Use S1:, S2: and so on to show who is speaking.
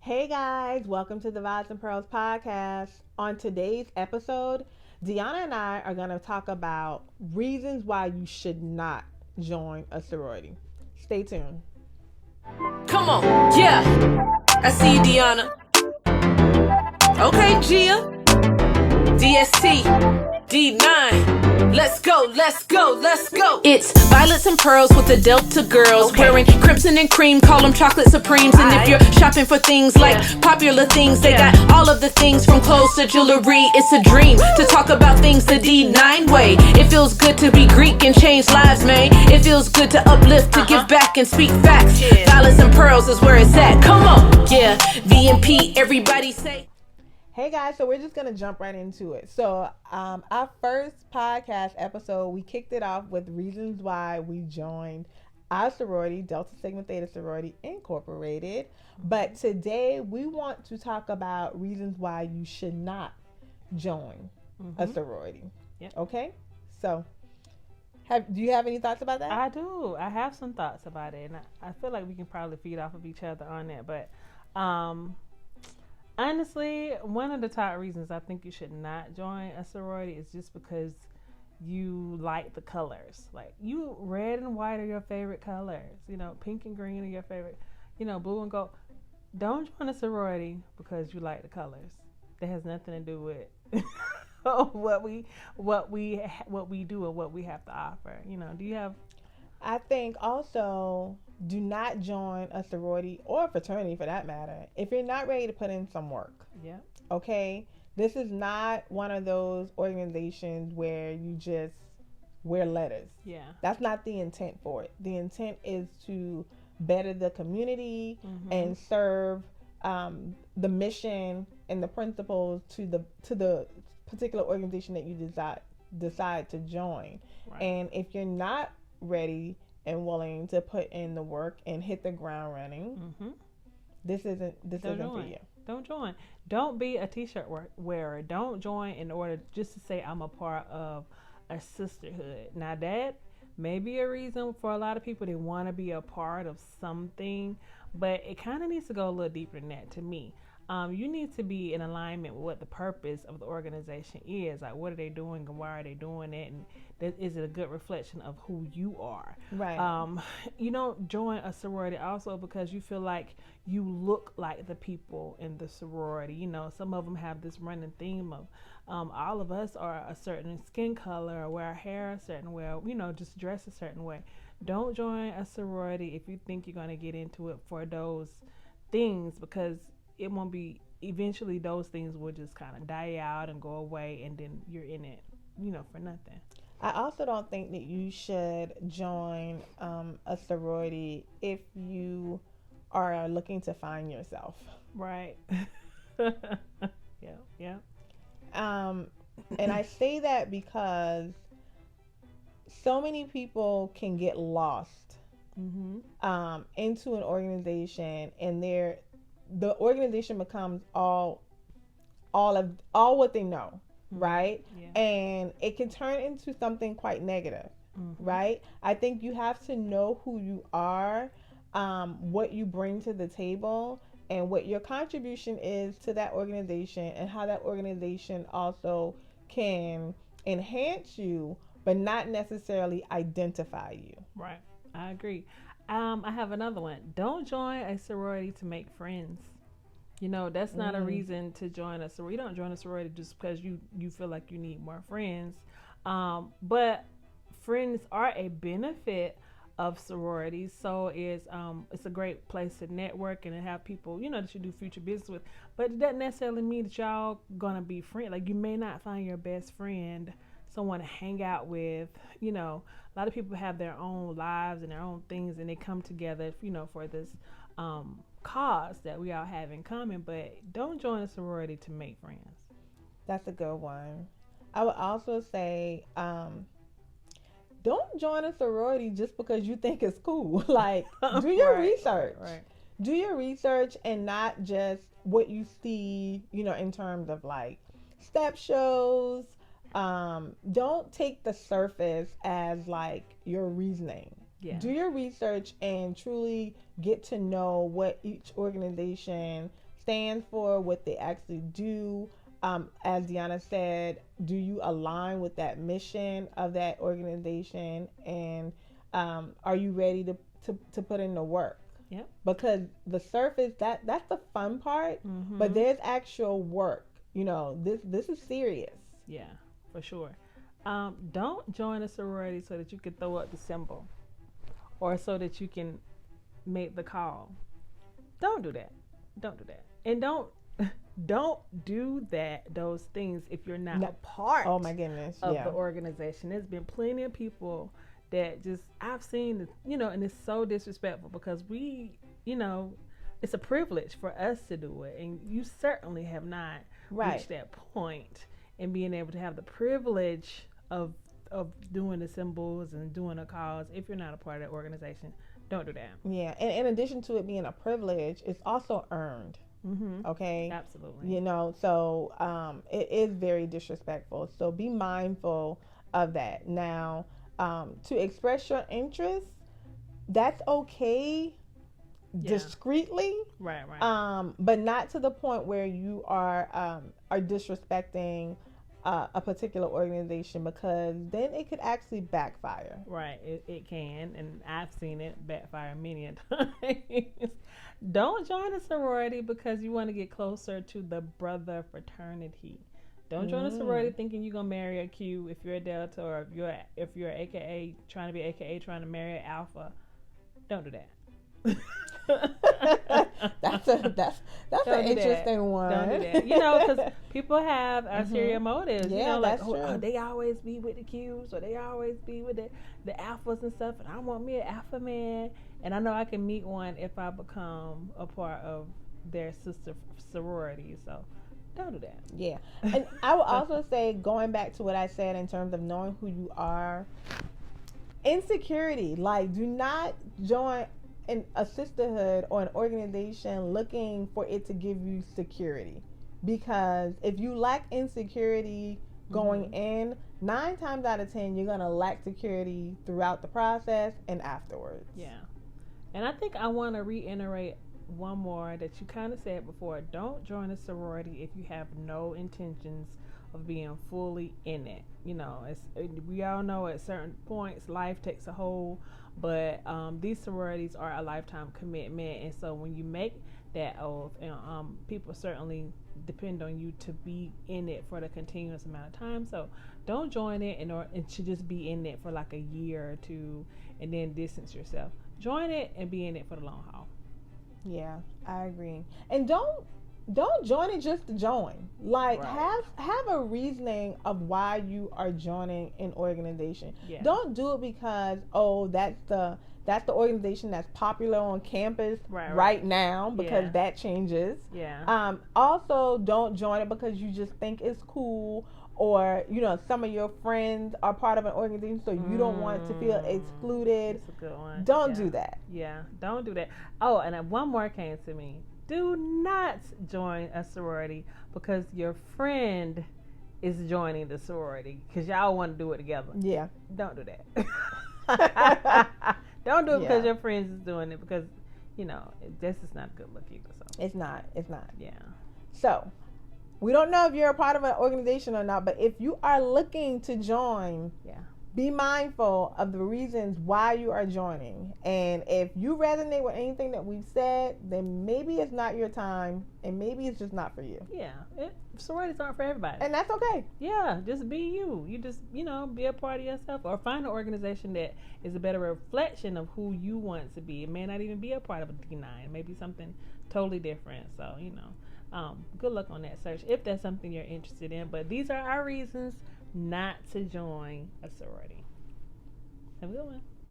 S1: Hey guys, welcome to the Vibes and Pearls podcast. On today's episode, Deonna and I are going to talk about reasons why you should not join a sorority. Stay tuned.
S2: Come on, yeah. I see you, Deonna. Okay, Gia. DST, D9. Let's go, let's go, let's go. It's violets and pearls with the Delta girls. Wearing crimson and cream, call them chocolate supremes. And if you're shopping for things like popular things, they got all of the things from clothes to jewelry. It's a dream to talk about things the D9 way. It feels good to be Greek and change lives, man. It feels good to uplift, to give back and speak facts. Violets and pearls is where it's at. Come on, yeah. VMP, everybody say.
S1: Hey guys, so we're just going to jump right into it. So, our first podcast episode, we kicked it off with reasons why we joined our sorority, Delta Sigma Theta Sorority Incorporated. But today we want to talk about reasons why you should not join a sorority.
S3: Yep.
S1: Okay? So, do you have any thoughts about that?
S3: I do. I have some thoughts about it, and I feel like we can probably feed off of each other on that. But honestly, one of the top reasons I think you should not join a sorority is just because you like the colors. Like, red and white are your favorite colors. You know, pink and green are your favorite. You know, blue and gold. Don't join a sorority because you like the colors. That has nothing to do with what we do and what we have to offer. You know, do you have?
S1: I think also do not join a sorority or a fraternity for that matter if you're not ready to put in some work.
S3: Yeah.
S1: Okay? This is not one of those organizations where you just wear letters.
S3: Yeah.
S1: That's not the intent for it. The intent is to better the community and serve the mission and the principles to the particular organization that you decide to join.
S3: Right.
S1: And if you're not ready and willing to put in the work and hit the ground running, this isn't for you.
S3: Don't join. Don't be a t-shirt wearer. Don't join in order just to say I'm a part of a sisterhood. Now that may be a reason for a lot of people, they want to be a part of something, but it kind of needs to go a little deeper than that to me. You need to be in alignment with what the purpose of the organization is. Like, what are they doing and why are they doing it? And is it a good reflection of who you are?
S1: Right.
S3: You don't join a sorority also because you feel like you look like the people in the sorority. You know, some of them have this running theme of all of us are a certain skin color or wear our hair a certain way, you know, just dress a certain way. Don't join a sorority if you think you're going to get into it for those things, because it won't be, eventually those things will just kind of die out and go away, and then you're in it, you know, for nothing.
S1: I also don't think that you should join a sorority if you are looking to find yourself.
S3: Right. Yeah.
S1: And I say that because so many people can get lost into an organization, and the organization becomes all what they know, right?
S3: Yeah.
S1: And it can turn into something quite negative, right? I think you have to know who you are, what you bring to the table, and what your contribution is to that organization, and how that organization also can enhance you, but not necessarily identify you.
S3: Right. I agree. I have another one. Don't join a sorority to make friends. You know, that's not a reason to join a sorority. You don't join a sorority just because you feel like you need more friends. But friends are a benefit of sororities. So it's a great place to network and to have people, you know, that you do future business with. But it doesn't necessarily mean that y'all gonna be friends. Like, you may not find your best friend someone to hang out with. You know, a lot of people have their own lives and their own things, and they come together, you know, for this cause that we all have in common. But don't join a sorority to make friends.
S1: That's a good one. I would also say, don't join a sorority just because you think it's cool. Like, do your research.
S3: Right.
S1: Do your research, and not just what you see, you know, in terms of like step shows. Don't take the surface as like your reasoning.
S3: Yeah.
S1: Do your research and truly get to know what each organization stand for, what they actually do. As Deonna said, do you align with that mission of that organization, and are you ready to put in the work?
S3: Yep.
S1: Because the surface, that's the fun part, but there's actual work. This is serious.
S3: Yeah, for sure. Don't join a sorority so that you can throw up the symbol, or so that you can make the call. Don't do that. Don't do that. And don't do those things if you're not a part
S1: oh my goodness
S3: of the organization. There's been plenty of people that just I've seen, and it's so disrespectful, because we, it's a privilege for us to do it, and you certainly have not reached that point in being able to have the privilege of doing the symbols and doing the calls. If you're not a part of that organization, don't do that.
S1: Yeah, and in addition to it being a privilege, it's also earned. Okay,
S3: absolutely.
S1: So it is very disrespectful, so be mindful of that. Now, to express your interest, that's okay, discreetly,
S3: right,
S1: but not to the point where you are disrespecting a particular organization, because then it could actually backfire.
S3: Right, it can, and I've seen it backfire many a times. Don't join a sorority because you want to get closer to the brother fraternity. Don't join a sorority thinking you're gonna marry a Q if you're a Delta, or if you're AKA trying to be AKA trying to marry an Alpha. Don't do that.
S1: that's an interesting one.
S3: Don't do that. Because people have ulterior motives.
S1: That's true.
S3: Oh, they always be with the Qs, or they always be with the Alphas and stuff, and I want me an Alpha man, and I know I can meet one if I become a part of their sister sorority. So don't do that. Yeah.
S1: And I would also say, going back to what I said in terms of knowing who you are, insecurity, like, do not join in a sisterhood or an organization looking for it to give you security, because if you lack insecurity going in, 9 times out of 10 you're gonna lack security throughout the process and afterwards.
S3: Yeah. And I think I want to reiterate one more that you kind of said before. Don't join a sorority if you have no intentions of being fully in it. We all know at certain points life takes a hold, but these sororities are a lifetime commitment, and so when you make that oath, people certainly depend on you to be in it for the continuous amount of time. So don't join it and to just be in it for like a year or two and then distance yourself. Join it and be in it for the long haul.
S1: Yeah, I agree. And don't join it just to join. Like, have a reasoning of why you are joining an organization. Yeah. Don't do it because that's the organization that's popular on campus right now, because that changes.
S3: Yeah.
S1: Also, don't join it because you just think it's cool, or some of your friends are part of an organization, so you don't want to feel excluded.
S3: That's a good one.
S1: Don't do that.
S3: Yeah, don't do that. Oh, and one more came to me. Do not join a sorority because your friend is joining the sorority because y'all want to do it together.
S1: Yeah.
S3: Don't do that. Don't do it because your friends is doing it, because this is not a good look either. So
S1: it's not.
S3: Yeah.
S1: So we don't know if you're a part of an organization or not, but if you are looking to join, be mindful of the reasons why you are joining. And if you resonate with anything that we've said, then maybe it's not your time, and maybe it's just not for you.
S3: Yeah. Sororities aren't for everybody.
S1: And that's okay.
S3: Yeah, just be you. You just, be a part of yourself, or find an organization that is a better reflection of who you want to be. It may not even be a part of a D9. It may be something totally different. So, good luck on that search if that's something you're interested in. But these are our reasons not to join a sorority. Have a good one.